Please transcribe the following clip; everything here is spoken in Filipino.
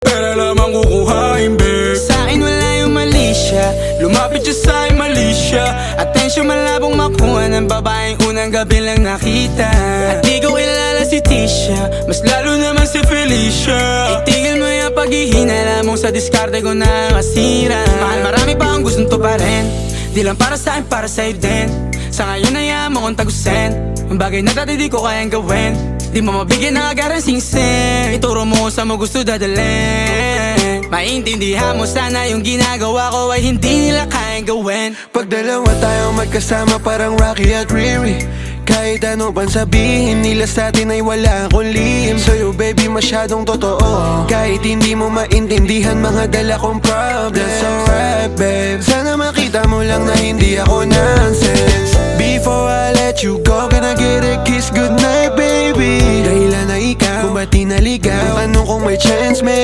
Pera lamang kukuhain, babe. Sa'kin wala yung mali siya, lumapit siya sa'kin mali siya. Atensyon malabong makuha ng babaeng unang gabi lang nakita. At di ko kilala si Tisha, mas lalo naman si Felicia. Itigil mo yung paghihinala mong sa diskarte ko na masira. Mahal, marami pa ang gustong to pa rin, di lang para sa'kin, para sa'yo din. Sa ngayon ayaw mo kong tagusin ang bagay na dati di ko kayang gawin. Di mo mabigyan ng agarang singsing, ituro mo sa mo gusto dadalhin. Maintindihan mo sana yung ginagawa ko ay hindi nila kayang gawin. Pag dalawa tayong magkasama parang Rocky at Riri, kahit ano pang sabihin nila sa atin ay wala akong lihim. Sa'yo baby masyadong totoo, kahit hindi mo maintindihan mga dala kong problems. That's alright babe, sana makita mo lang na hindi ako nonsense. Before I let you go, can I get a kiss goodnight baby? Dahilan na ikaw, kung ba't di naligaw, tanong kung may chance maybe.